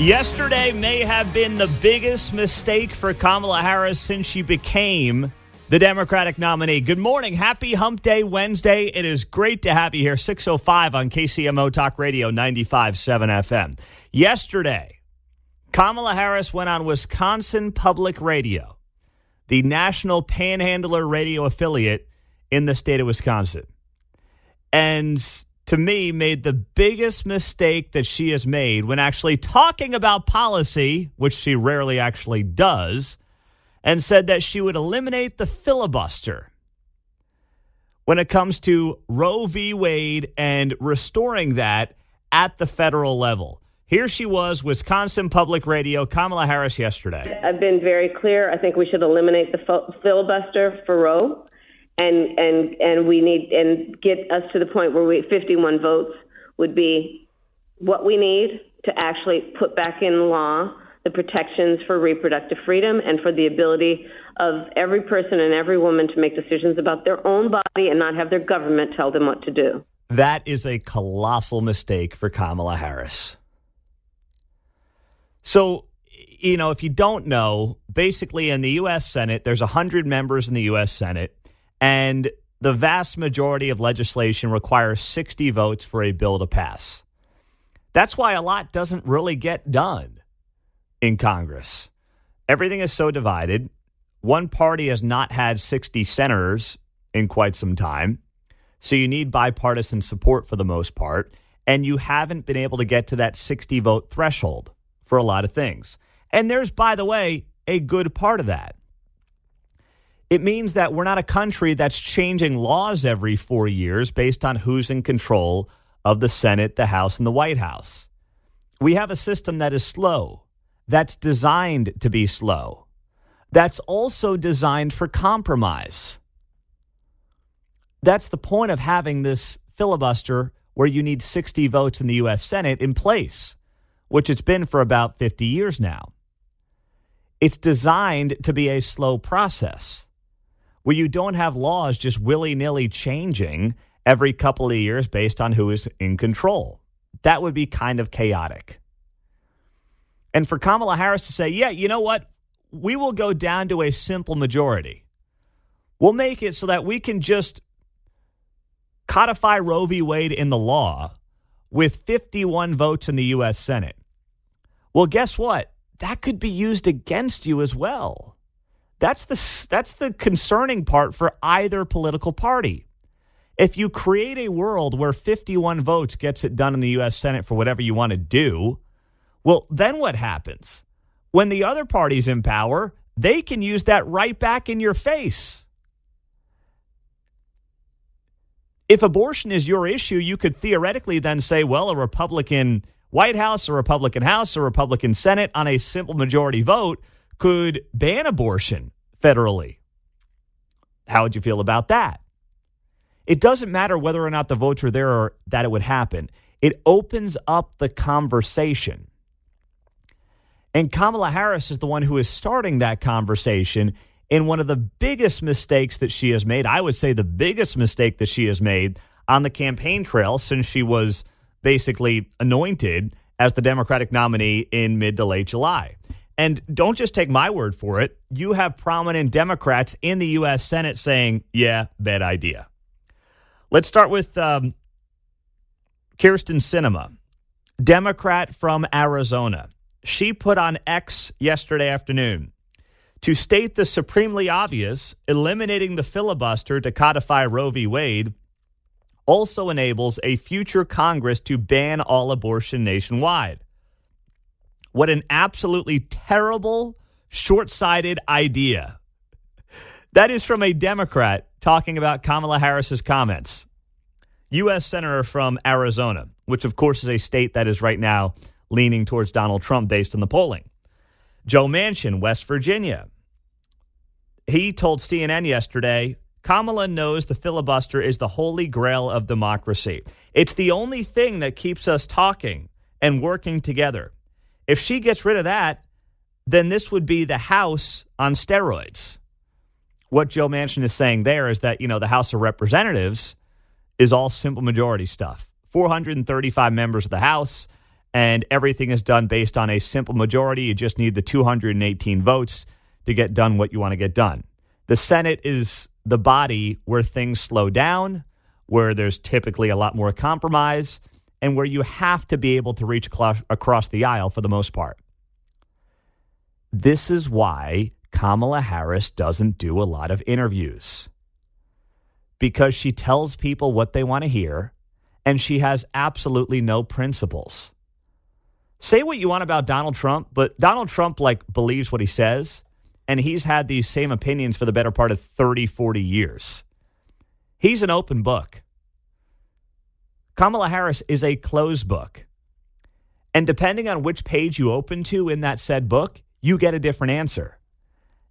Yesterday may have been the biggest mistake for Kamala Harris since she became the Democratic nominee. Good morning. Happy Hump Day Wednesday. It is great to have you here. 6:05 on KCMO Talk Radio 95.7 FM. Yesterday, Kamala Harris went on Wisconsin Public Radio, the national panhandler radio affiliate in the state of Wisconsin, and to me, made the biggest mistake that she has made when actually talking about policy, which she rarely actually does, and said that she would eliminate the filibuster when it comes to Roe v. Wade and restoring that at the federal level. Here she was, Wisconsin Public Radio, Kamala Harris yesterday. I've been very clear. I think we should eliminate the filibuster for Roe. And we need and get us to the point where 51 votes would be what we need to actually put back in law the protections for reproductive freedom and for the ability of every person and every woman to make decisions about their own body and not have their government tell them what to do. That is a colossal mistake for Kamala Harris. So, if you don't know, basically in the U.S. Senate, there's 100 members in the U.S. Senate. And the vast majority of legislation requires 60 votes for a bill to pass. That's why a lot doesn't really get done in Congress. Everything is so divided. One party has not had 60 senators in quite some time. So you need bipartisan support for the most part. And you haven't been able to get to that 60 vote threshold for a lot of things. And there's, by the way, a good part of that. It means that we're not a country that's changing laws every 4 years based on who's in control of the Senate, the House, and the White House. We have a system that is slow, that's designed to be slow, that's also designed for compromise. That's the point of having this filibuster where you need 60 votes in the U.S. Senate in place, which it's been for about 50 years now. It's designed to be a slow process, where you don't have laws just willy-nilly changing every couple of years based on who is in control. That would be kind of chaotic. And for Kamala Harris to say, yeah, you know what? We will go down to a simple majority. We'll make it so that we can just codify Roe v. Wade in the law with 51 votes in the U.S. Senate. Well, guess what? That could be used against you as well. That's the concerning part for either political party. If you create a world where 51 votes gets it done in the U.S. Senate for whatever you want to do, well, then what happens? When the other party's in power, they can use that right back in your face. If abortion is your issue, you could theoretically then say, well, a Republican White House, a Republican House, a Republican Senate on a simple majority vote could ban abortion federally. How would you feel about that? It doesn't matter whether or not the votes are there or that it would happen. It opens up the conversation. And Kamala Harris is the one who is starting that conversation in one of the biggest mistakes that she has made. I would say the biggest mistake that she has made on the campaign trail since she was basically anointed as the Democratic nominee in mid to late July. And don't just take my word for it. You have prominent Democrats in the U.S. Senate saying, yeah, bad idea. Let's start with Kyrsten Sinema, Democrat from Arizona. She put on X yesterday afternoon to state the supremely obvious: eliminating the filibuster to codify Roe v. Wade also enables a future Congress to ban all abortion nationwide. What an absolutely terrible, short-sighted idea. That is from a Democrat talking about Kamala Harris's comments. U.S. Senator from Arizona, which of course is a state that is right now leaning towards Donald Trump based on the polling. Joe Manchin, West Virginia. He told CNN yesterday, Kamala knows the filibuster is the holy grail of democracy. It's the only thing that keeps us talking and working together. If she gets rid of that, then this would be the House on steroids. What Joe Manchin is saying there is that, the House of Representatives is all simple majority stuff. 435 members of the House and everything is done based on a simple majority. You just need the 218 votes to get done what you want to get done. The Senate is the body where things slow down, where there's typically a lot more compromise, and where you have to be able to reach across the aisle for the most part. This is why Kamala Harris doesn't do a lot of interviews, because she tells people what they want to hear, and she has absolutely no principles. Say what you want about Donald Trump, but Donald Trump believes what he says, and he's had these same opinions for the better part of 30, 40 years. He's an open book. Kamala Harris is a closed book. And depending on which page you open to in that said book, you get a different answer.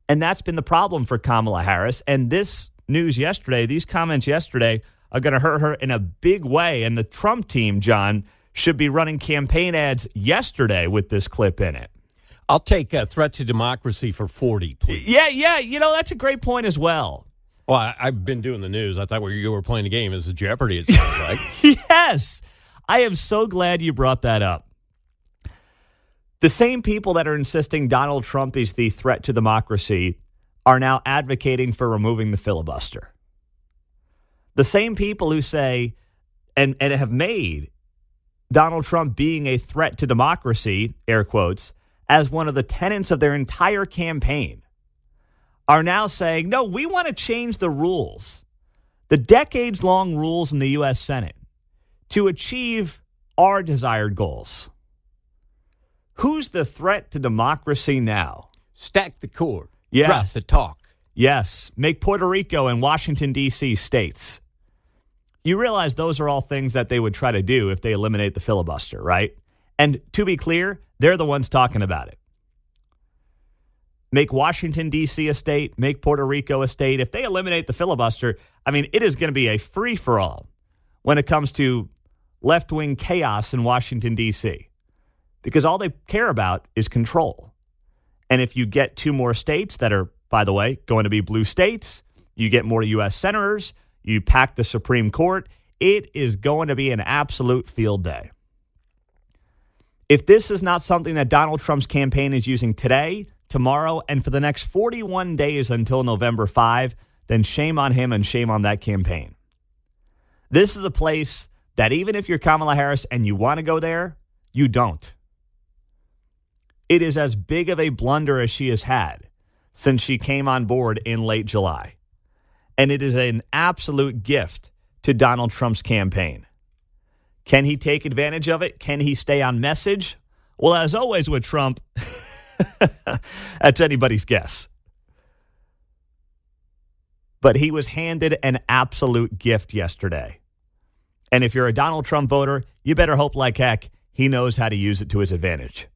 And that's been the problem for Kamala Harris. And this news yesterday, these comments yesterday, are going to hurt her in a big way. And the Trump team, John, should be running campaign ads yesterday with this clip in it. I'll take a threat to democracy for 40, please. Yeah. That's a great point as well. Well, I've been doing the news. I thought you were playing the game as a Jeopardy, it sounds like. Yes. I am so glad you brought that up. The same people that are insisting Donald Trump is the threat to democracy are now advocating for removing the filibuster. The same people who say and have made Donald Trump being a threat to democracy, air quotes, as one of the tenets of their entire campaign, are now saying, no, we want to change the rules, the decades-long rules in the U.S. Senate, to achieve our desired goals. Who's the threat to democracy now? Stack the cord. Yeah. Drop the talk. Yes. Make Puerto Rico and Washington, D.C. states. You realize those are all things that they would try to do if they eliminate the filibuster, right? And to be clear, they're the ones talking about it. Make Washington, D.C. a state, make Puerto Rico a state. If they eliminate the filibuster, it is going to be a free-for-all when it comes to left-wing chaos in Washington, D.C., because all they care about is control. And if you get 2 more states that are, by the way, going to be blue states, you get more U.S. senators, you pack the Supreme Court, it is going to be an absolute field day. If this is not something that Donald Trump's campaign is using today, tomorrow, and for the next 41 days until November 5, then shame on him and shame on that campaign. This is a place that even if you're Kamala Harris and you want to go there, you don't. It is as big of a blunder as she has had since she came on board in late July. And it is an absolute gift to Donald Trump's campaign. Can he take advantage of it? Can he stay on message? Well, as always with Trump, that's anybody's guess. But he was handed an absolute gift yesterday. And if you're a Donald Trump voter, you better hope like heck he knows how to use it to his advantage.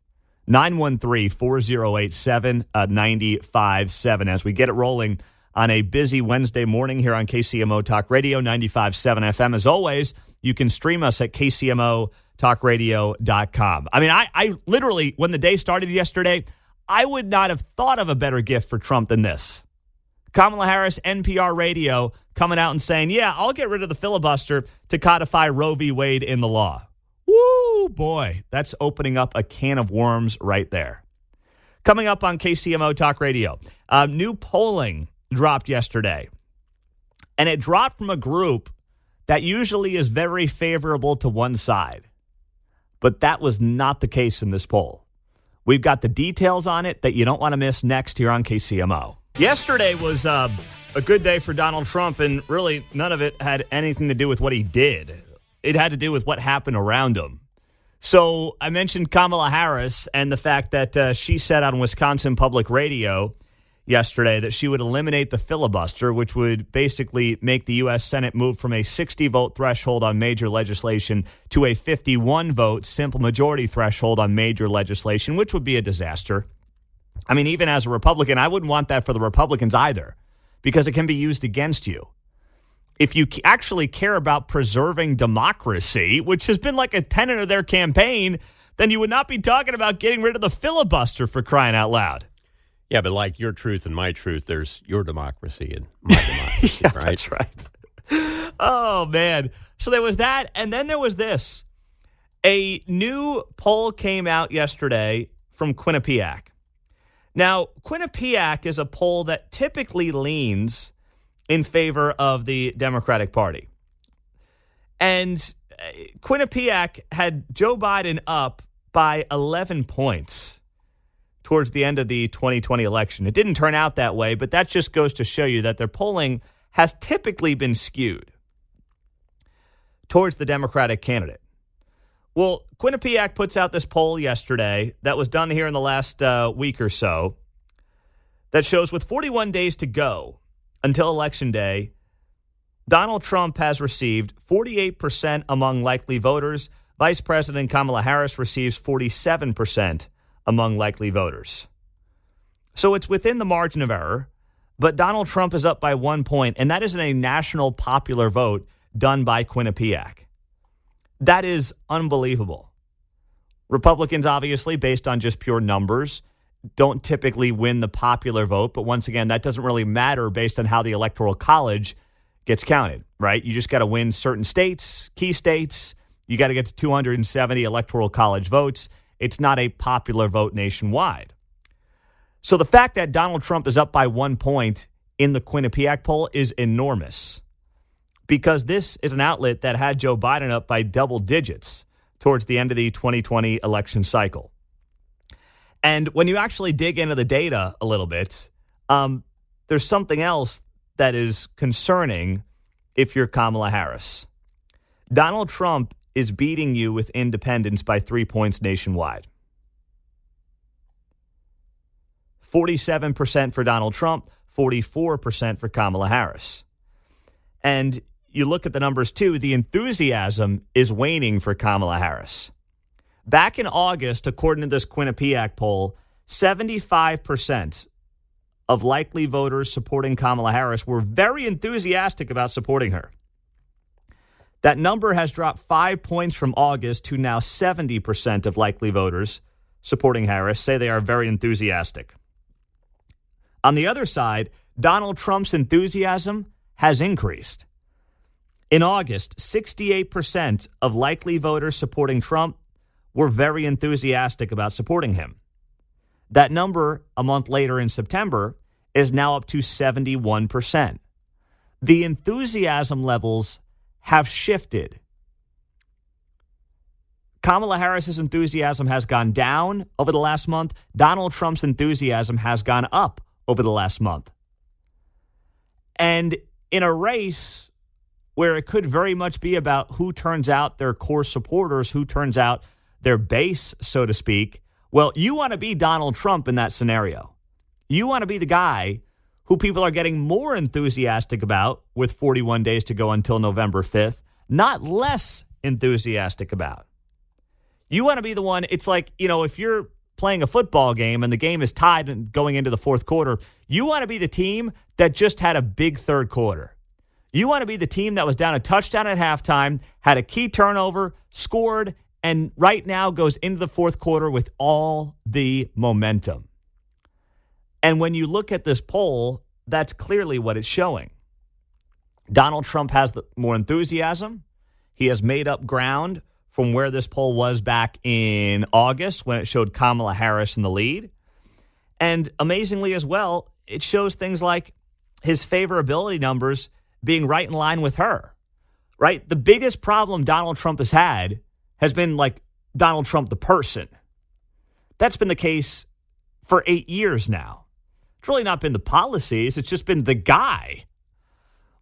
913-408-7957 as we get it rolling on a busy Wednesday morning here on KCMO Talk Radio 95.7 FM. As always, you can stream us at kcmotalkradio.com. I literally, when the day started yesterday, I would not have thought of a better gift for Trump than this. Kamala Harris, NPR radio, coming out and saying, yeah, I'll get rid of the filibuster to codify Roe v. Wade in the law. Woo, boy, that's opening up a can of worms right there. Coming up on KCMO Talk Radio, new polling dropped yesterday, and it dropped from a group that usually is very favorable to one side. But that was not the case in this poll. We've got the details on it that you don't want to miss next here on KCMO. Yesterday was a good day for Donald Trump, and really none of it had anything to do with what he did. It had to do with what happened around him. So I mentioned Kamala Harris and the fact that she said on Wisconsin Public Radio yesterday that she would eliminate the filibuster, which would basically make the U.S. Senate move from a 60-vote threshold on major legislation to a 51-vote simple majority threshold on major legislation, which would be a disaster. Even as a Republican, I wouldn't want that for the Republicans either, because it can be used against you. If you actually care about preserving democracy, which has been like a tenet of their campaign, then you would not be talking about getting rid of the filibuster, for crying out loud. Yeah, but like your truth and my truth, there's your democracy and my democracy, yeah, right? That's right. Oh, man. So there was that, and then there was this. A new poll came out yesterday from Quinnipiac. Now, Quinnipiac is a poll that typically leans in favor of the Democratic Party. And Quinnipiac had Joe Biden up by 11 points towards the end of the 2020 election. It didn't turn out that way, but that just goes to show you that their polling has typically been skewed towards the Democratic candidate. Well, Quinnipiac puts out this poll yesterday that was done here in the last week or so that shows with 41 days to go until Election Day, Donald Trump has received 48% among likely voters. Vice President Kamala Harris receives 47% among likely voters. So it's within the margin of error, but Donald Trump is up by 1 point, and that is in a national popular vote done by Quinnipiac. That is unbelievable. Republicans, obviously, based on just pure numbers, don't typically win the popular vote. But once again, that doesn't really matter based on how the Electoral College gets counted, right? You just got to win certain states, key states. You got to get to 270 Electoral College votes. It's not a popular vote nationwide. So the fact that Donald Trump is up by 1 point in the Quinnipiac poll is enormous, because this is an outlet that had Joe Biden up by double digits towards the end of the 2020 election cycle. And when you actually dig into the data a little bit, there's something else that is concerning if you're Kamala Harris. Donald Trump is beating you with independents by 3 points nationwide. 47% for Donald Trump, 44% for Kamala Harris. And you look at the numbers, too, the enthusiasm is waning for Kamala Harris. Back in August, according to this Quinnipiac poll, 75% of likely voters supporting Kamala Harris were very enthusiastic about supporting her. That number has dropped 5 points from August to now 70% of likely voters supporting Harris say they are very enthusiastic. On the other side, Donald Trump's enthusiasm has increased. In August, 68% of likely voters supporting Trump were very enthusiastic about supporting him. That number a month later in September is now up to 71%. The enthusiasm levels have shifted. Kamala Harris's enthusiasm has gone down over the last month. Donald Trump's enthusiasm has gone up over the last month. And in a race where it could very much be about who turns out their core supporters, who turns out their base, so to speak, well, you want to be Donald Trump in that scenario. You want to be the guy who people are getting more enthusiastic about with 41 days to go until November 5th, not less enthusiastic about. You want to be the one, it's like, if you're playing a football game and the game is tied and going into the fourth quarter, you want to be the team that just had a big third quarter. You want to be the team that was down a touchdown at halftime, had a key turnover, scored, and right now goes into the fourth quarter with all the momentum. And when you look at this poll, that's clearly what it's showing. Donald Trump has more enthusiasm. He has made up ground from where this poll was back in August when it showed Kamala Harris in the lead. And amazingly as well, it shows things like his favorability numbers being right in line with her, right? The biggest problem Donald Trump has been like Donald Trump the person. That's been the case for 8 years now. It's really not been the policies. It's just been the guy.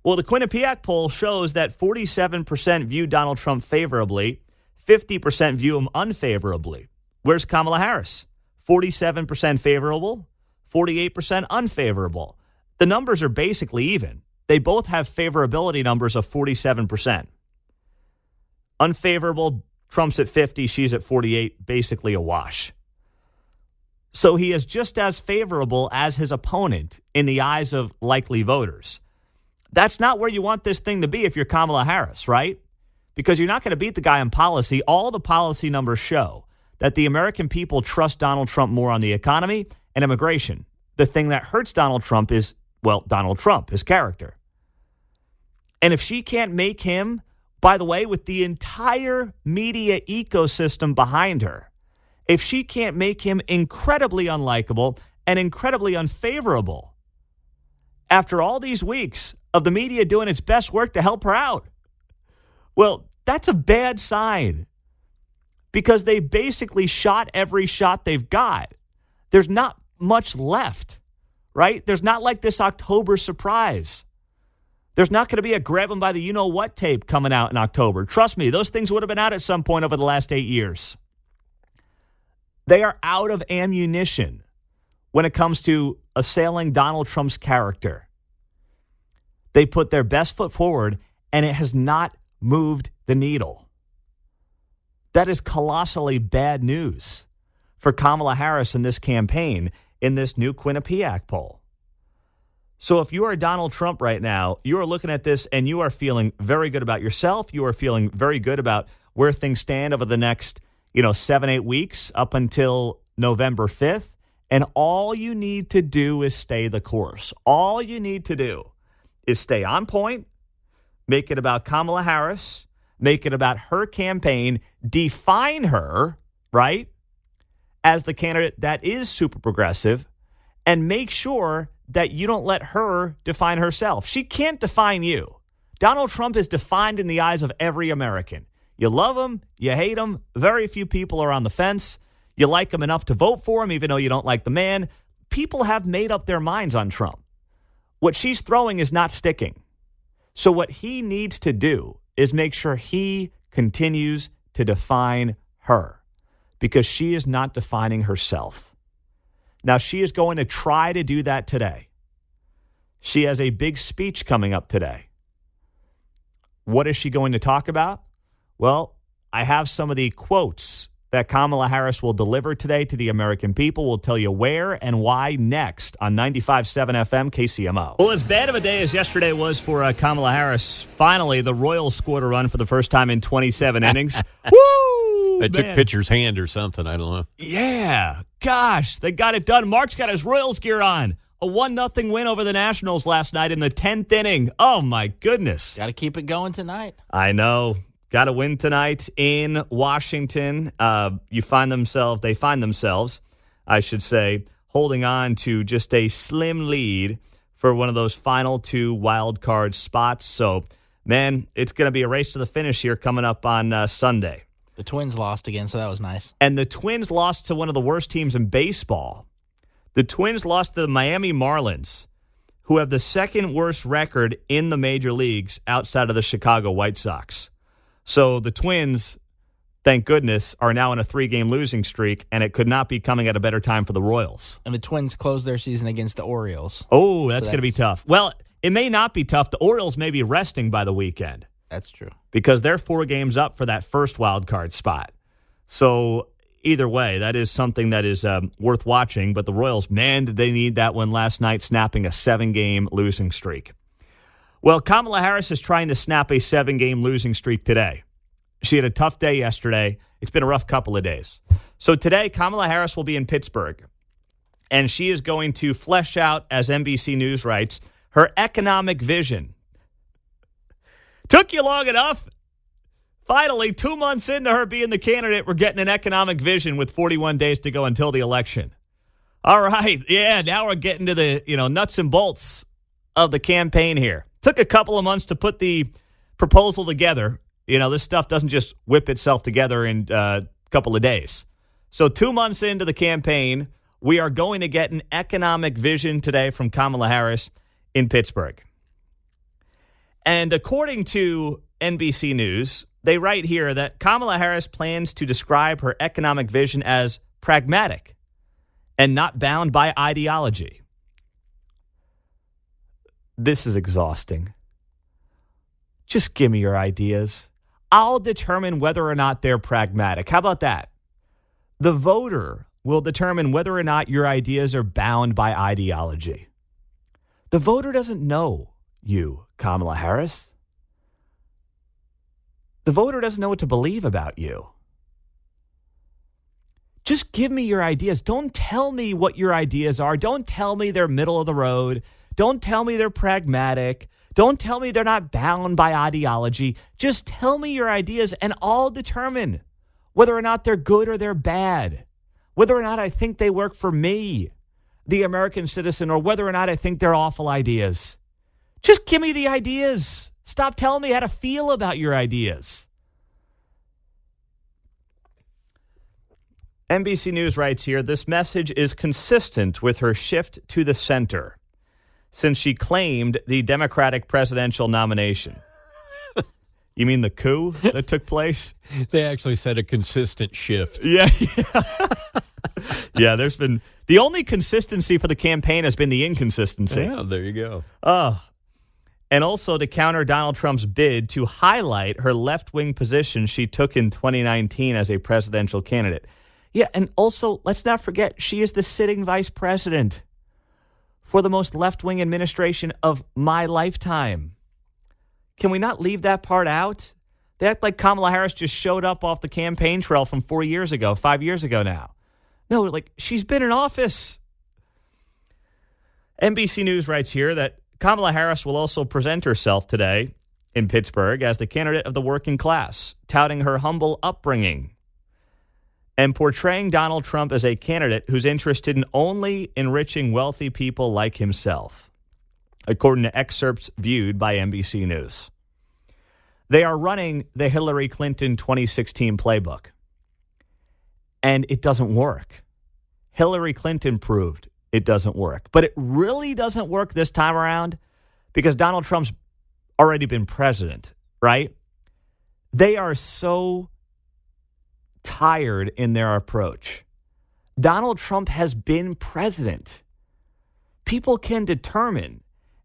Well, the Quinnipiac poll shows that 47% view Donald Trump favorably, 50% view him unfavorably. Where's Kamala Harris? 47% favorable, 48% unfavorable. The numbers are basically even. They both have favorability numbers of 47%. Unfavorable, Trump's at 50, she's at 48, basically a wash. So he is just as favorable as his opponent in the eyes of likely voters. That's not where you want this thing to be if you're Kamala Harris, right? Because you're not going to beat the guy on policy. All the policy numbers show that the American people trust Donald Trump more on the economy and immigration. The thing that hurts Donald Trump is, Donald Trump, his character. And if she can't make him By the way, with the entire media ecosystem behind her, if she can't make him incredibly unlikable and incredibly unfavorable after all these weeks of the media doing its best work to help her out, well, that's a bad sign because they basically shot every shot they've got. There's not much left, right? There's not like this October surprise. There's not going to be a grab them by the you-know-what tape coming out in October. Trust me, those things would have been out at some point over the last 8 years. They are out of ammunition when it comes to assailing Donald Trump's character. They put their best foot forward, and it has not moved the needle. That is colossally bad news for Kamala Harris in this campaign, in this new Quinnipiac poll. So if you are Donald Trump right now, you are looking at this and you are feeling very good about yourself. You are feeling very good about where things stand over the next, 7-8 weeks up until November 5th. And all you need to do is stay the course. All you need to do is stay on point, make it about Kamala Harris, make it about her campaign, define her, right, as the candidate that is super progressive, and make sure that you don't let her define herself. She can't define you. Donald Trump is defined in the eyes of every American. You love him, you hate him. Very few people are on the fence. You like him enough to vote for him, even though you don't like the man. People have made up their minds on Trump. What she's throwing is not sticking. So what he needs to do is make sure he continues to define her because she is not defining herself. Now, she is going to try to do that today. She has a big speech coming up today. What is she going to talk about? Well, I have some of the quotes that Kamala Harris will deliver today to the American people. We'll tell you where and why next on 95.7 FM KCMO. Well, as bad of a day as yesterday was for Kamala Harris, finally the Royals scored a run for the first time in 27 innings. Woo! They took pitcher's hand or something. I don't know. Yeah. Gosh, they got it done. Mark's got his Royals gear on. A 1-0 win over the Nationals last night in the 10th inning. Oh, my goodness. Got to keep it going tonight. I know. Got to win tonight in Washington. They find themselves, I should say, holding on to just a slim lead for one of those final 2 wild card spots. So, man, it's going to be a race to the finish here coming up on Sunday. The Twins lost again, so that was nice. And the Twins lost to one of the worst teams in baseball. The Twins lost to the Miami Marlins, who have the second worst record in the major leagues outside of the Chicago White Sox. So the Twins, thank goodness, are now in a 3-game losing streak, and it could not be coming at a better time for the Royals. And the Twins closed their season against the Orioles. Oh, that's going to be tough. Well, it may not be tough. The Orioles may be resting by the weekend. That's true. Because they're 4 games up for that first wild card spot. So either way, that is something that is worth watching. But the Royals, man, did they need that one last night, snapping a 7-game losing streak. Well, Kamala Harris is trying to snap a 7-game losing streak today. She had a tough day yesterday. It's been a rough couple of days. So today, Kamala Harris will be in Pittsburgh. And she is going to flesh out, as NBC News writes, her economic vision. Took you long enough. Finally, 2 months into her being the candidate, we're getting an economic vision with 41 days to go until the election. All right. Yeah, now we're getting to the, nuts and bolts of the campaign here. Took a couple of months to put the proposal together. This stuff doesn't just whip itself together in a couple of days. So 2 months into the campaign, we are going to get an economic vision today from Kamala Harris in Pittsburgh. And according to NBC News, they write here that Kamala Harris plans to describe her economic vision as pragmatic and not bound by ideology. This is exhausting. Just give me your ideas. I'll determine whether or not they're pragmatic. How about that? The voter will determine whether or not your ideas are bound by ideology. The voter doesn't know you, Kamala Harris. The voter doesn't know what to believe about you. Just give me your ideas. Don't tell me what your ideas are. Don't tell me they're middle of the road. Don't tell me they're pragmatic. Don't tell me they're not bound by ideology. Just tell me your ideas and I'll determine whether or not they're good or they're bad, whether or not I think they work for me, the American citizen, or whether or not I think they're awful ideas. Just give me the ideas. Stop telling me how to feel about your ideas. NBC News writes here, this message is consistent with her shift to the center since she claimed the Democratic presidential nomination. You mean the coup that took place? They actually said a consistent shift. Yeah. Yeah, there's been the only consistency for the campaign has been the inconsistency. Yeah, there you go. And also to counter Donald Trump's bid to highlight her left-wing position she took in 2019 as a presidential candidate. Yeah, and also, let's not forget, she is the sitting vice president for the most left-wing administration of my lifetime. Can we not leave that part out? They act like Kamala Harris just showed up off the campaign trail from 5 years ago now. No, like, she's been in office. NBC News writes here that Kamala Harris will also present herself today in Pittsburgh as the candidate of the working class, touting her humble upbringing and portraying Donald Trump as a candidate who's interested in only enriching wealthy people like himself, according to excerpts viewed by NBC News. They are running the Hillary Clinton 2016 playbook, and it doesn't work. Hillary Clinton proved it doesn't work, but it really doesn't work this time around because Donald Trump's already been president, right? They are so tired in their approach. Donald Trump has been president. People can determine,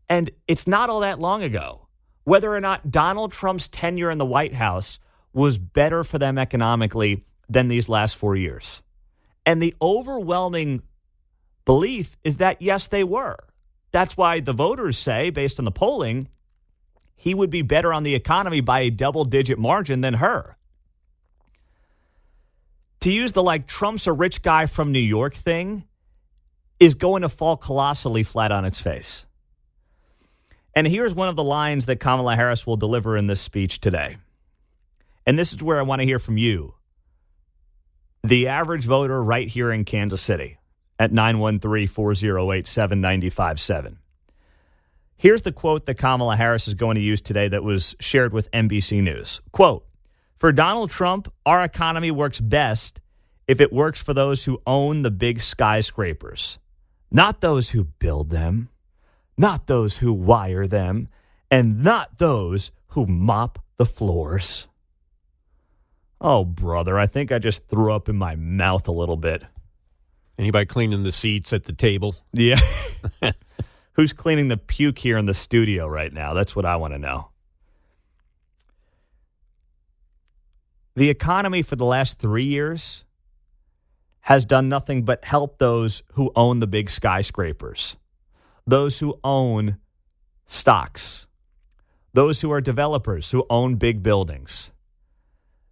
and it's not all that long ago, whether or not Donald Trump's tenure in the White House was better for them economically than these last 4 years. And the overwhelming belief is that, yes, they were. That's why the voters say, based on the polling, he would be better on the economy by a double-digit margin than her. To use the Trump's a rich guy from New York thing is going to fall colossally flat on its face. And here's one of the lines that Kamala Harris will deliver in this speech today. And this is where I want to hear from you, the average voter right here in Kansas City at 913-408-7957. Here's the quote that Kamala Harris is going to use today that was shared with NBC News. Quote, for Donald Trump, our economy works best if it works for those who own the big skyscrapers, not those who build them, not those who wire them, and not those who mop the floors. Oh, brother, I think I just threw up in my mouth a little bit. Anybody cleaning the seats at the table? Yeah. Who's cleaning the puke here in the studio right now? That's what I want to know. The economy for the last 3 years has done nothing but help those who own the big skyscrapers, those who own stocks, those who are developers who own big buildings.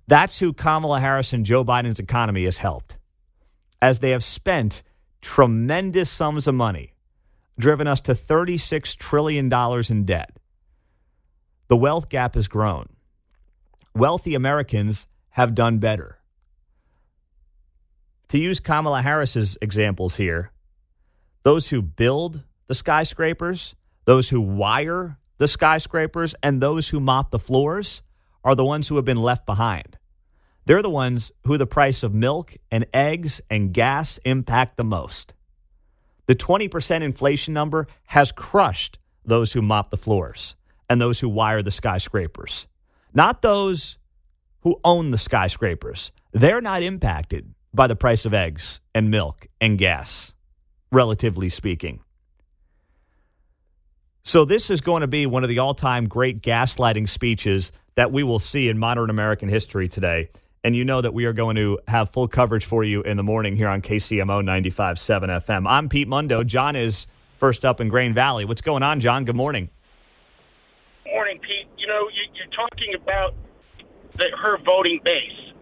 That's who Kamala Harris and Joe Biden's economy has helped, as they have spent tremendous sums of money, driven us to $36 trillion in debt. The wealth gap has grown. Wealthy Americans have done better. To use Kamala Harris's examples here, those who build the skyscrapers, those who wire the skyscrapers, and those who mop the floors are the ones who have been left behind. They're the ones who the price of milk and eggs and gas impact the most. The 20% inflation number has crushed those who mop the floors and those who wire the skyscrapers. Not those who own the skyscrapers. They're not impacted by the price of eggs and milk and gas, relatively speaking. So this is going to be one of the all-time great gaslighting speeches that we will see in modern American history today. And you know that we are going to have full coverage for you in the morning here on KCMO 95.7 FM. I'm Pete Mundo. John is first up in Grain Valley. What's going on, John? Good morning. Morning, Pete. You know, you're talking about her voting base.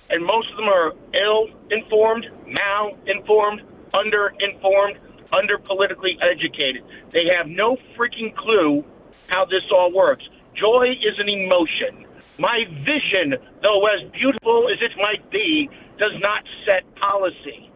And most of them are ill-informed, mal-informed, under-informed, under-politically educated. They have no freaking clue how this all works. Joy is an emotion. My vision, though as beautiful as it might be, does not set policy.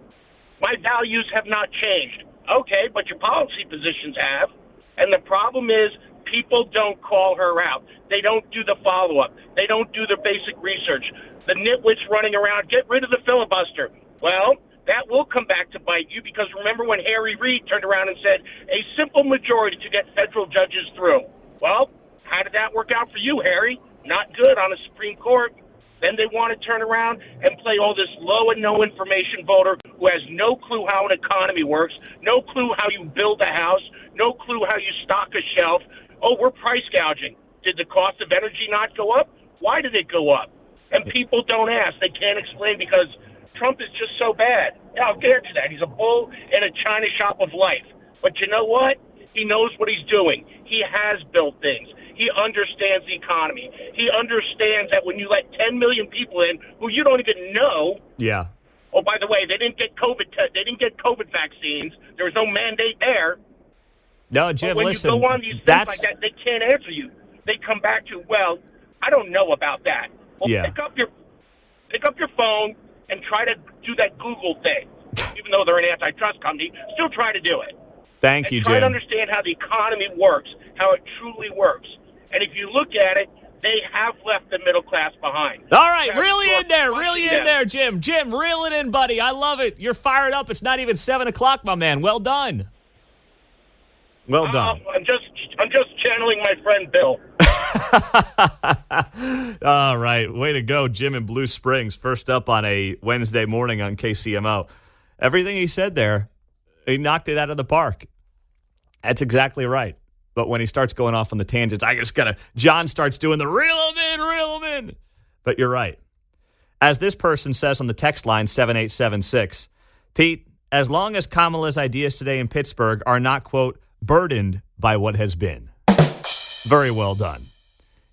My values have not changed. Okay, but your policy positions have. And the problem is people don't call her out. They don't do the follow-up. They don't do the basic research. The nitwits running around, get rid of the filibuster. Well, that will come back to bite you, because remember when Harry Reid turned around and said a simple majority to get federal judges through. Well, how did that work out for you, Harry? Not good on the Supreme Court. Then they want to turn around and play all this low and no information voter who has no clue how an economy works, no clue how you build a house, no clue how you stock a shelf. Oh, we're price gouging. Did the cost of energy not go up? Why did it go up? And people don't ask. They can't explain because Trump is just so bad. Yeah, I'll guarantee that. He's a bull in a china shop of life. But you know what? He knows what he's doing. He has built things. He understands the economy. He understands that when you let 10 million people in who you don't even know. Yeah. Oh, by the way, they didn't get COVID vaccines. There was no mandate there. No, Jim, but when listen. you go on these things like that, they can't answer you. They come back to, well, I don't know about that. Well, yeah. pick up your phone and try to do that Google thing. Even though they're an antitrust company, still try to do it. Thank you, Jim. Try to understand how the economy works, how it truly works. And if you look at it, they have left the middle class behind. All right, really in there, Jim. Jim, reel it in, buddy. I love it. You're fired up. It's not even 7 o'clock, my man. Well done. Well done. I'm just channeling my friend Bill. All right, way to go, Jim in Blue Springs. First up on a Wednesday morning on KCMO. Everything he said there, he knocked it out of the park. That's exactly right. But when he starts going off on the tangents, John starts doing the reel him in. But you're right. As this person says on the text line 7876, Pete, as long as Kamala's ideas today in Pittsburgh are not, quote, burdened by what has been. Very well done.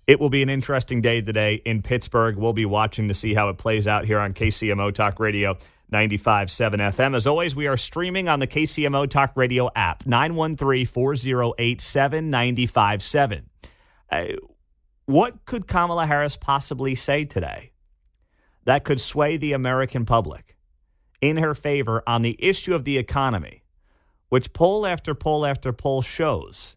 It will be an interesting day today in Pittsburgh. We'll be watching to see how it plays out here on KCMO Talk Radio 95.7 FM. As always, we are streaming on the KCMO Talk Radio app, 913-408-7957. What could Kamala Harris possibly say today that could sway the American public in her favor on the issue of the economy, which poll after poll after poll shows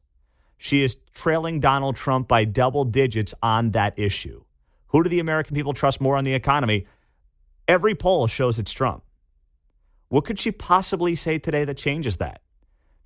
she is trailing Donald Trump by double digits on that issue? Who do the American people trust more on the economy? Every poll shows it's Trump. What could she possibly say today that changes that?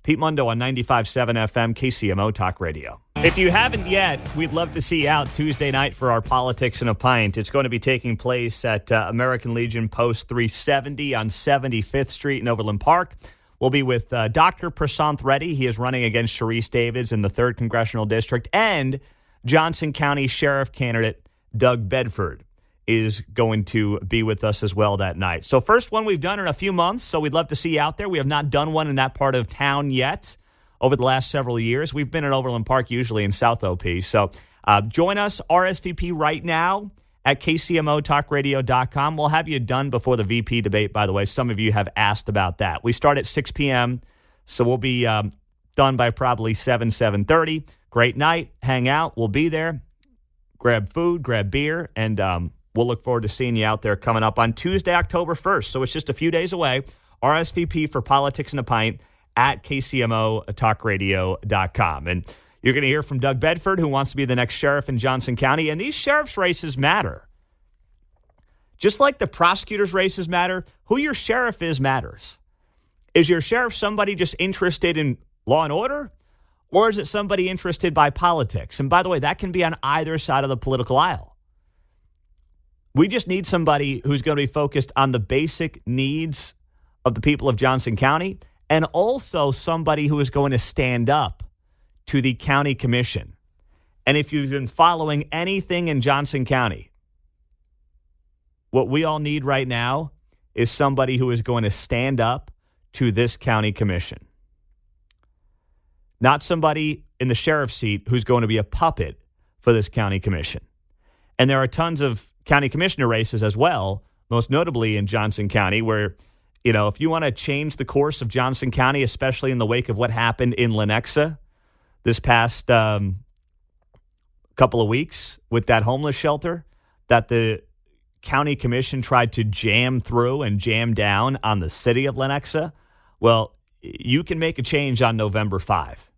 Pete Mundo on 95.7 FM, KCMO Talk Radio. If you haven't yet, we'd love to see you out Tuesday night for our Politics in a Pint. It's going to be taking place at American Legion Post 370 on 75th Street in Overland Park. We'll be with Dr. Prasanth Reddy. He is running against Sharice Davids in the 3rd Congressional District. And Johnson County Sheriff candidate Doug Bedford is going to be with us as well that night. So first one we've done in a few months, so we'd love to see you out there. We have not done one in that part of town yet over the last several years. We've been in Overland Park, usually in South OP. So join us, RSVP right now at KCMOTalkRadio.com. We'll have you done before the VP debate, by the way. Some of you have asked about that. We start at 6 p.m., so we'll be done by probably 7:30. Great night. Hang out. We'll be there. Grab food, grab beer, and we'll look forward to seeing you out there coming up on Tuesday, October 1st. So it's just a few days away. RSVP for Politics in a Pint at KCMOTalkRadio.com. And you're going to hear from Doug Bedford, who wants to be the next sheriff in Johnson County. And these sheriff's races matter. Just like the prosecutor's races matter, who your sheriff is matters. Is your sheriff somebody just interested in law and order? Or is it somebody interested by politics? And by the way, that can be on either side of the political aisle. We just need somebody who's going to be focused on the basic needs of the people of Johnson County, and also somebody who is going to stand up to the county commission. And if you've been following anything in Johnson County, what we all need right now is somebody who is going to stand up to this county commission. Not somebody in the sheriff's seat who's going to be a puppet for this county commission. And there are tons of county commissioner races as well, most notably in Johnson County, where, you know, if you want to change the course of Johnson County, especially in the wake of what happened in Lenexa this past couple of weeks with that homeless shelter that the county commission tried to jam through and jam down on the city of Lenexa? Well, you can make a change on November 5.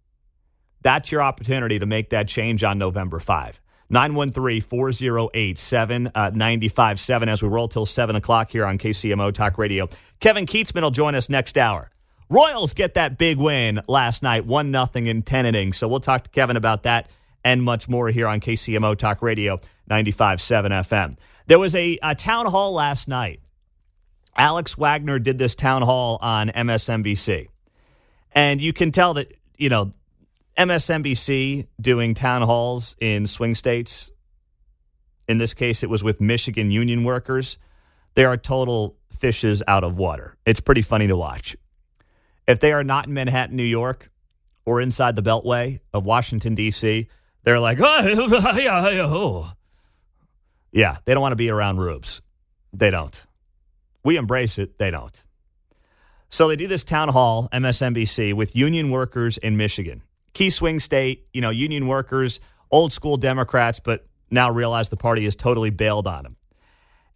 That's your opportunity to make that change on November 5. 913-408-7957 as we roll till 7 o'clock here on KCMO Talk Radio. Kevin Keatsman will join us next hour. Royals get that big win last night, 1-0 in 10 innings. So we'll talk to Kevin about that and much more here on KCMO Talk Radio 95.7 FM. There was a town hall last night. Alex Wagner did this town hall on MSNBC. And you can tell that, MSNBC doing town halls in swing states, in this case it was with Michigan union workers, they are total fishes out of water. It's pretty funny to watch. If they are not in Manhattan, New York, or inside the Beltway of Washington, D.C., they're like, oh. Yeah, they don't want to be around rubes. They don't. We embrace it. They don't. So they do this town hall, MSNBC, with union workers in Michigan. Key swing state, union workers, old school Democrats, but now realize the party has totally bailed on them.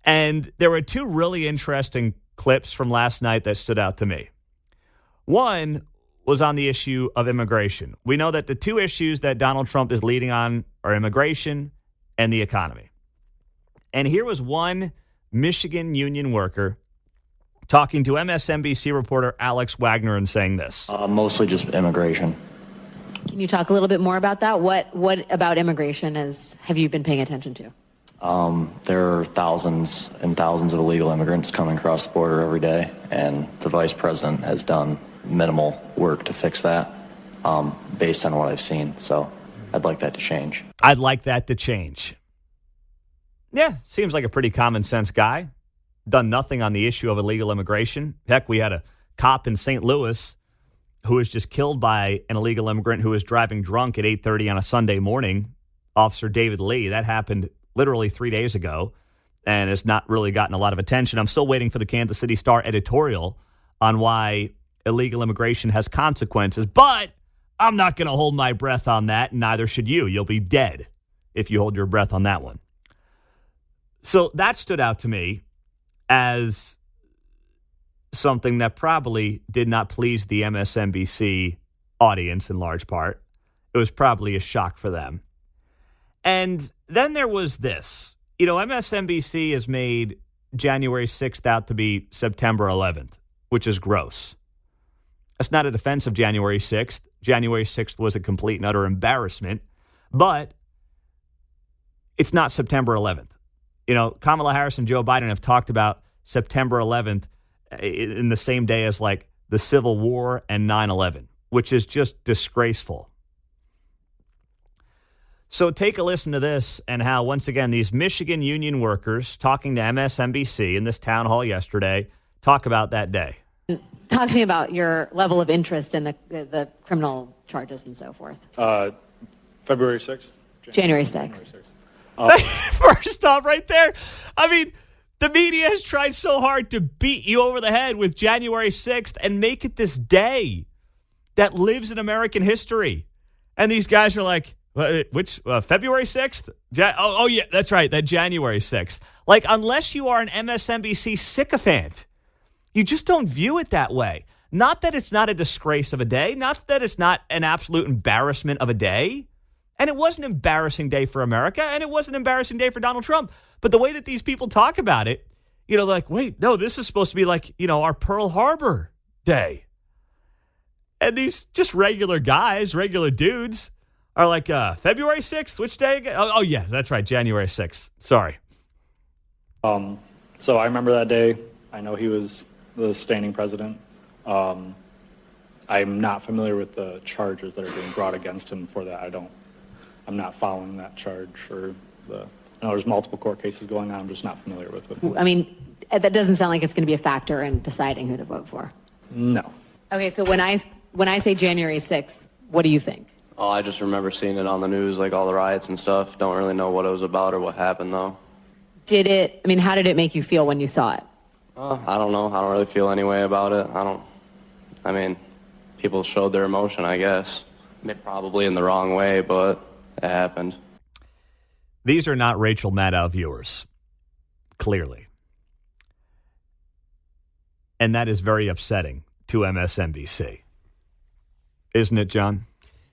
And there were two really interesting clips from last night that stood out to me. One was on the issue of immigration. We know that the two issues that Donald Trump is leading on are immigration and the economy. And here was one Michigan union worker talking to MSNBC reporter Alex Wagner and saying this. Mostly just immigration. Can you talk a little bit more about that? What about immigration have you been paying attention to? There are thousands and thousands of illegal immigrants coming across the border every day, and the vice president has done minimal work to fix that based on what I've seen. So I'd like that to change. I'd like that to change. Yeah, seems like a pretty common sense guy. Done nothing on the issue of illegal immigration. Heck, we had a cop in St. Louis who was just killed by an illegal immigrant who was driving drunk at 8:30 on a Sunday morning. Officer David Lee. That happened literally 3 days ago and has not really gotten a lot of attention. I'm still waiting for the Kansas City Star editorial on why illegal immigration has consequences, but I'm not going to hold my breath on that, and neither should you. You'll be dead if you hold your breath on that one. So that stood out to me as something that probably did not please the MSNBC audience in large part. It was probably a shock for them. And then there was this. MSNBC has made January 6th out to be September 11th, which is gross. That's not a defense of January 6th. January 6th was a complete and utter embarrassment, but it's not September 11th. Kamala Harris and Joe Biden have talked about September 11th in the same day as like the Civil War and 9/11, which is just disgraceful. So take a listen to this and how, once again, these Michigan union workers talking to MSNBC in this town hall yesterday talk about that day. Talk to me about your level of interest in the criminal charges and so forth. February 6th? January 6th. First off, right there, I mean, the media has tried so hard to beat you over the head with January 6th and make it this day that lives in American history. And these guys are like, which, February 6th? Oh, yeah, that's right, that January 6th. Like, unless you are an MSNBC sycophant, you just don't view it that way. Not that it's not a disgrace of a day, not that it's not an absolute embarrassment of a day. And it was an embarrassing day for America, and it was an embarrassing day for Donald Trump. But the way that these people talk about it, like, wait, no, this is supposed to be like, our Pearl Harbor Day. And these just regular guys, regular dudes, are like, February 6th, which day again? Oh, yeah, that's right, January 6th. Sorry. So I remember that day. I know he was the standing president. I'm not familiar with the charges that are being brought against him for that. I'm not following that charge I know there's multiple court cases going on. I'm just not familiar with it. I mean, that doesn't sound like it's going to be a factor in deciding who to vote for. No. Okay, so when I say January 6th, what do you think? Oh, I just remember seeing it on the news, like all the riots and stuff. Don't really know what it was about or what happened, though. How did it make you feel when you saw it? I don't know. I don't really feel any way about it. People showed their emotion, I guess. Probably in the wrong way, but it happened. These are not Rachel Maddow viewers, clearly. And that is very upsetting to MSNBC. Isn't it, John?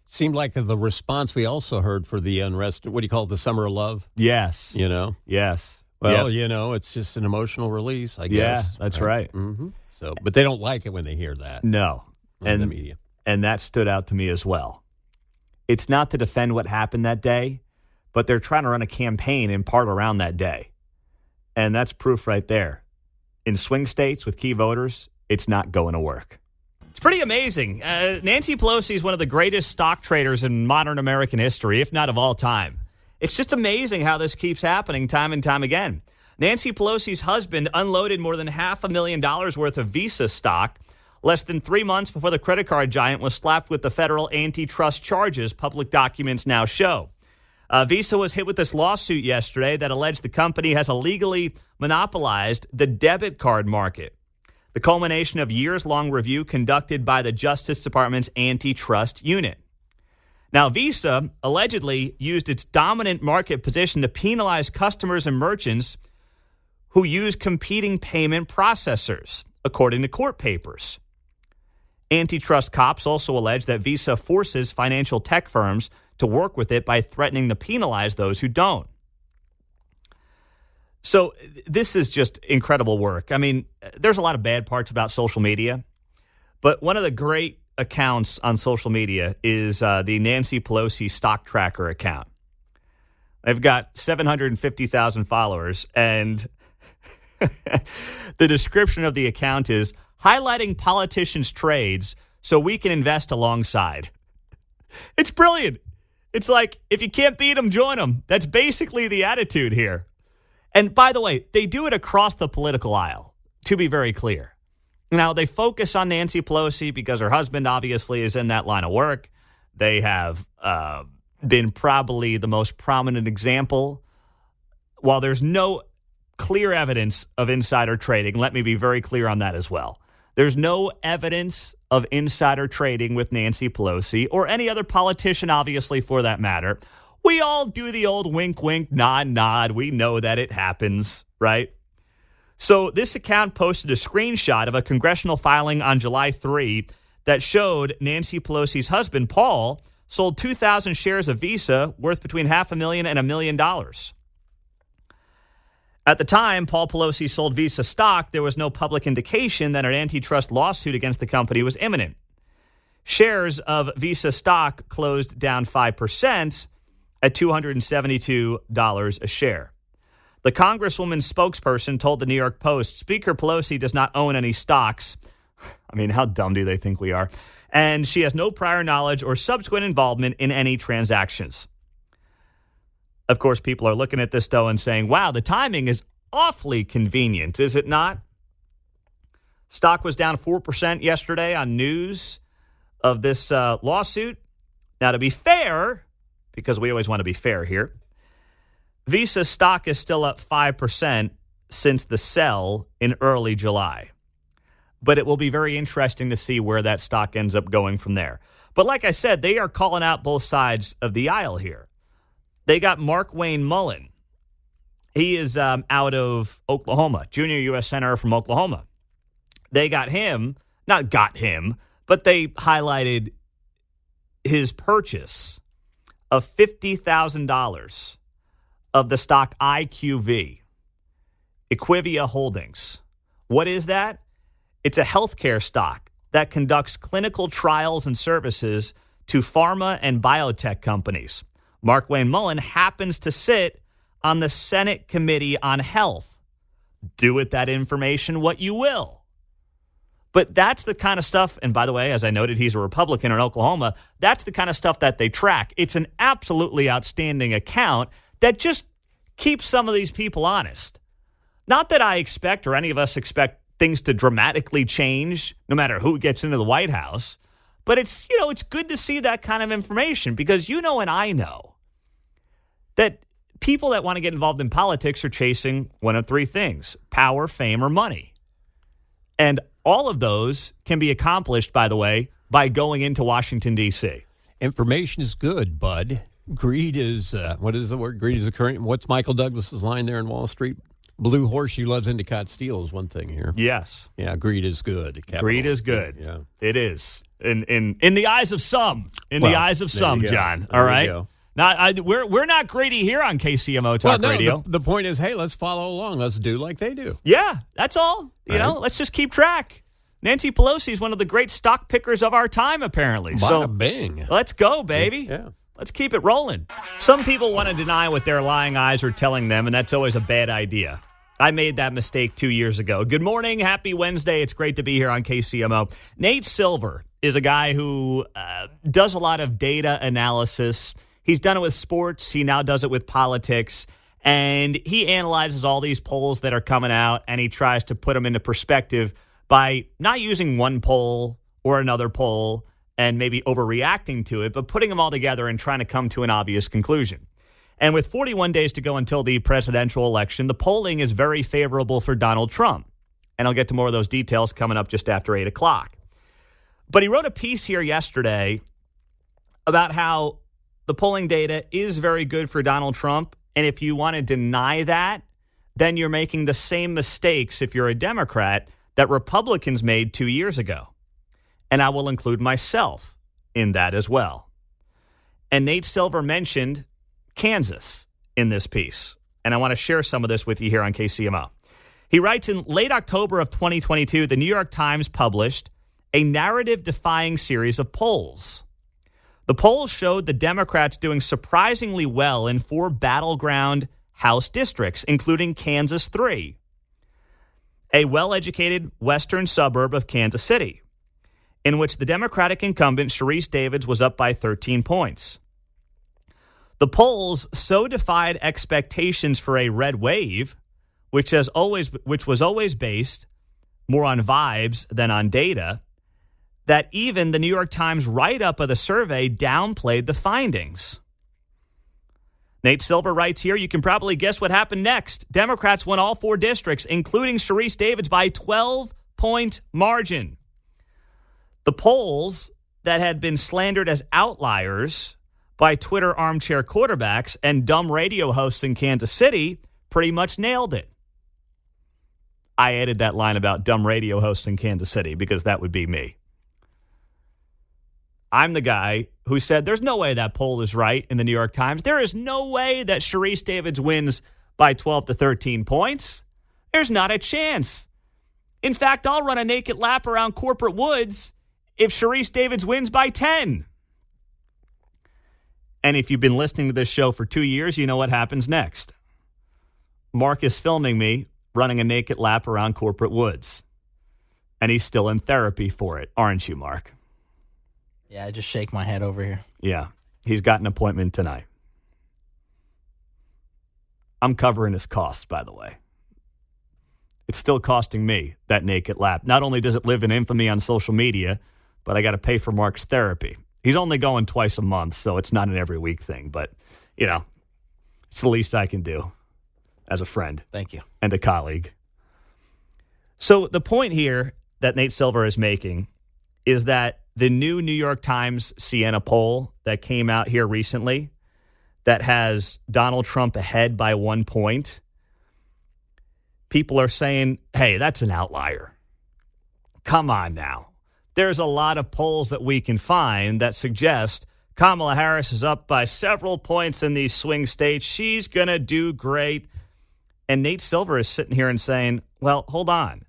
Seemed like the response we also heard for the unrest, what do you call it, the summer of love? Yes. You know? Yes. Well, Yep. It's just an emotional release, I guess. Yeah, that's right. Mm-hmm. So, but they don't like it when they hear that. No. On the media. And that stood out to me as well. It's not to defend what happened that day, but they're trying to run a campaign in part around that day. And that's proof right there. In swing states with key voters, it's not going to work. It's pretty amazing. Nancy Pelosi is one of the greatest stock traders in modern American history, if not of all time. It's just amazing how this keeps happening time and time again. Nancy Pelosi's husband unloaded more than $500,000 worth of Visa stock less than 3 months before the credit card giant was slapped with the federal antitrust charges public documents now show. Visa was hit with this lawsuit yesterday that alleged the company has illegally monopolized the debit card market, the culmination of years-long review conducted by the Justice Department's antitrust unit. Now, Visa allegedly used its dominant market position to penalize customers and merchants who use competing payment processors, according to court papers. Antitrust cops also allege that Visa forces financial tech firms to work with it by threatening to penalize those who don't. So this is just incredible work. I mean, there's a lot of bad parts about social media, but one of the great accounts on social media is the Nancy Pelosi stock tracker account. They've got 750,000 followers, and the description of the account is highlighting politicians' trades so we can invest alongside. It's brilliant. It's like, if you can't beat them, join them. That's basically the attitude here. And by the way, they do it across the political aisle, to be very clear. Now, they focus on Nancy Pelosi because her husband obviously is in that line of work. They have been probably the most prominent example. While there's no clear evidence of insider trading, let me be very clear on that as well. There's no evidence of insider trading with Nancy Pelosi or any other politician, obviously, for that matter. We all do the old wink, wink, nod, nod. We know that it happens, right? So this account posted a screenshot of a congressional filing on July 3 that showed Nancy Pelosi's husband, Paul, sold 2,000 shares of Visa worth between $500,000 and $1 million. At the time Paul Pelosi sold Visa stock, there was no public indication that an antitrust lawsuit against the company was imminent. Shares of Visa stock closed down 5% at $272 a share. The Congresswoman's spokesperson told the New York Post, Speaker Pelosi does not own any stocks. I mean, how dumb do they think we are? And she has no prior knowledge or subsequent involvement in any transactions. Of course, people are looking at this, though, and saying, wow, the timing is awfully convenient, is it not? Stock was down 4% yesterday on news of this lawsuit. Now, to be fair, because we always want to be fair here, Visa stock is still up 5% since the sell in early July. But it will be very interesting to see where that stock ends up going from there. But like I said, they are calling out both sides of the aisle here. They got Mark Wayne Mullen. He is out of Oklahoma, junior U.S. Senator from Oklahoma. They got him, not got him, but they highlighted his purchase of $50,000 of the stock IQV, Equivia Holdings. What is that? It's a healthcare stock that conducts clinical trials and services to pharma and biotech companies. Mark Wayne Mullen happens to sit on the Senate Committee on Health. Do with that information what you will. But that's the kind of stuff, and by the way, as I noted, he's a Republican in Oklahoma, that's the kind of stuff that they track. It's an absolutely outstanding account that just keeps some of these people honest. Not that I expect or any of us expect things to dramatically change no matter who gets into the White House, but it's good to see that kind of information because you know and I know that people that want to get involved in politics are chasing one of three things: power, fame, or money. And all of those can be accomplished, by the way, by going into Washington, D.C. Information is good, bud. Greed is, what is the word? Greed is occurring. What's Michael Douglas's line there in Wall Street? Blue horseshoe loves Endicott steel is one thing here. Yes. Yeah, greed is good. Greed is good. Yeah. It is. In the eyes of some. The eyes of some, John. There All right? go. Now, we're not greedy here on KCMO Talk Radio. The point is, hey, let's follow along. Let's do like they do. Yeah, that's all. You know, let's just keep track. Nancy Pelosi is one of the great stock pickers of our time, apparently. Bada bing. Let's go, baby. Yeah. Let's keep it rolling. Some people want to deny what their lying eyes are telling them, and that's always a bad idea. I made that mistake 2 years ago. Good morning. Happy Wednesday. It's great to be here on KCMO. Nate Silver is a guy who does a lot of data analysis. He's done it with sports. He now does it with politics. And he analyzes all these polls that are coming out, and he tries to put them into perspective by not using one poll or another poll and maybe overreacting to it, but putting them all together and trying to come to an obvious conclusion. And with 41 days to go until the presidential election, the polling is very favorable for Donald Trump. And I'll get to more of those details coming up just after 8 o'clock. But he wrote a piece here yesterday about how the polling data is very good for Donald Trump. And if you want to deny that, then you're making the same mistakes, if you're a Democrat, that Republicans made 2 years ago. And I will include myself in that as well. And Nate Silver mentioned Kansas in this piece. And I want to share some of this with you here on KCMO. He writes, in late October of 2022, the New York Times published a narrative-defying series of polls. The polls showed the Democrats doing surprisingly well in 4 battleground House districts, including Kansas 3, a well-educated western suburb of Kansas City, in which the Democratic incumbent Sharice Davids was up by 13 points. The polls so defied expectations for a red wave, which was always based more on vibes than on data, that even the New York Times write-up of the survey downplayed the findings. Nate Silver writes here, you can probably guess what happened next. Democrats won all 4 districts, including Sharice Davids, by a 12-point margin. The polls that had been slandered as outliers by Twitter armchair quarterbacks and dumb radio hosts in Kansas City pretty much nailed it. I added that line about dumb radio hosts in Kansas City because that would be me. I'm the guy who said there's no way that poll is right in the New York Times. There is no way that Sharice Davids wins by 12 to 13 points. There's not a chance. In fact, I'll run a naked lap around Corporate Woods if Sharice Davids wins by 10. And if you've been listening to this show for 2 years, you know what happens next. Mark is filming me running a naked lap around Corporate Woods. And he's still in therapy for it, aren't you, Mark? Yeah, I just shake my head over here. Yeah, he's got an appointment tonight. I'm covering his costs, by the way. It's still costing me, that naked lap. Not only does it live in infamy on social media, but I got to pay for Mark's therapy. He's only going twice a month, so it's not an every week thing. But, you know, it's the least I can do as a friend. Thank you. And a colleague. So the point here that Nate Silver is making is that the new New York Times Siena poll that came out here recently that has Donald Trump ahead by 1 point, people are saying, hey, that's an outlier. Come on now. There's a lot of polls that we can find that suggest Kamala Harris is up by several points in these swing states. She's going to do great. And Nate Silver is sitting here and saying, well, hold on.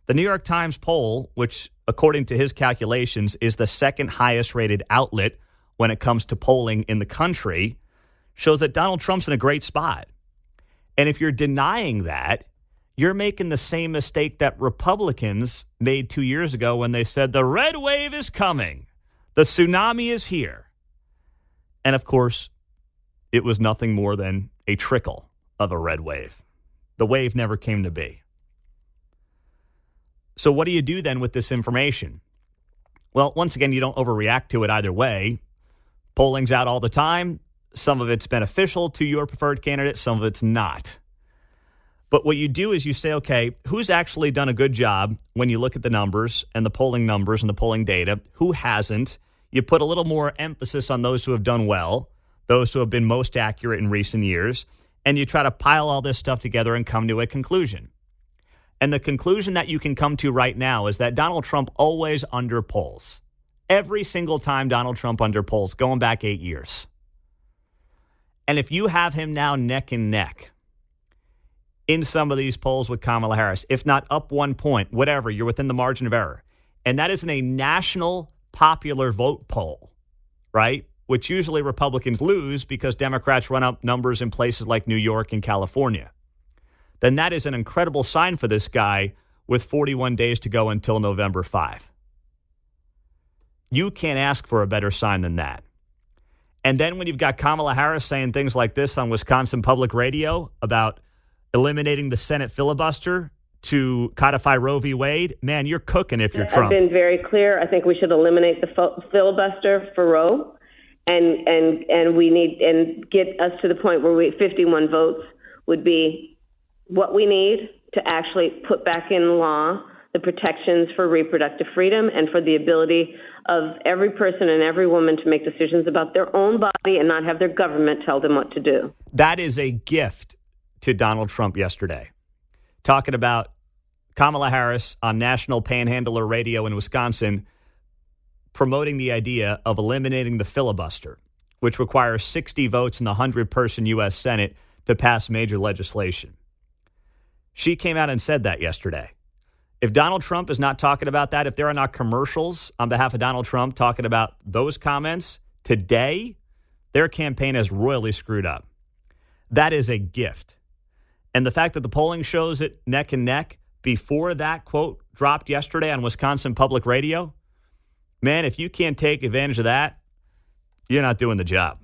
The New York Times poll, which according to his calculations is the second highest rated outlet when it comes to polling in the country, shows that Donald Trump's in a great spot. And if you're denying that, you're making the same mistake that Republicans made 2 years ago when they said the red wave is coming. The tsunami is here. And of course, it was nothing more than a trickle of a red wave. The wave never came to be. So what do you do then with this information? Well, once again, you don't overreact to it either way. Polling's out all the time. Some of it's beneficial to your preferred candidate. Some of it's not. But what you do is you say, okay, who's actually done a good job when you look at the numbers and the polling numbers and the polling data? Who hasn't? You put a little more emphasis on those who have done well. those who have been most accurate in recent years, and you try to pile all this stuff together and come to a conclusion. And the conclusion that you can come to right now is that Donald Trump always underpolls. Every single time Donald Trump underpolls, going back 8 years. And if you have him now neck and neck in some of these polls with Kamala Harris, if not up 1 point, whatever, you're within the margin of error. And that is in a national popular vote poll, right? Which usually Republicans lose because Democrats run up numbers in places like New York and California. Then that is an incredible sign for this guy with 41 days to go until November 5. You can't ask for a better sign than that. And then when you've got Kamala Harris saying things like this on Wisconsin Public Radio about eliminating the Senate filibuster to codify Roe v. Wade, man, you're cooking if you're Trump. I've been very clear. I think we should eliminate the filibuster for Roe, and we need and get us to the point where 51 votes would be what we need to actually put back in law the protections for reproductive freedom and for the ability of every person and every woman to make decisions about their own body and not have their government tell them what to do. That is a gift to Donald Trump yesterday, talking about Kamala Harris on National Panhandler Radio in Wisconsin, promoting the idea of eliminating the filibuster, which requires 60 votes in the 100-person U.S. Senate to pass major legislation. She came out and said that yesterday. If Donald Trump is not talking about that, if there are not commercials on behalf of Donald Trump talking about those comments today, their campaign has royally screwed up. That is a gift. And the fact that the polling shows it neck and neck before that quote dropped yesterday on Wisconsin Public Radio, man, if you can't take advantage of that, you're not doing the job.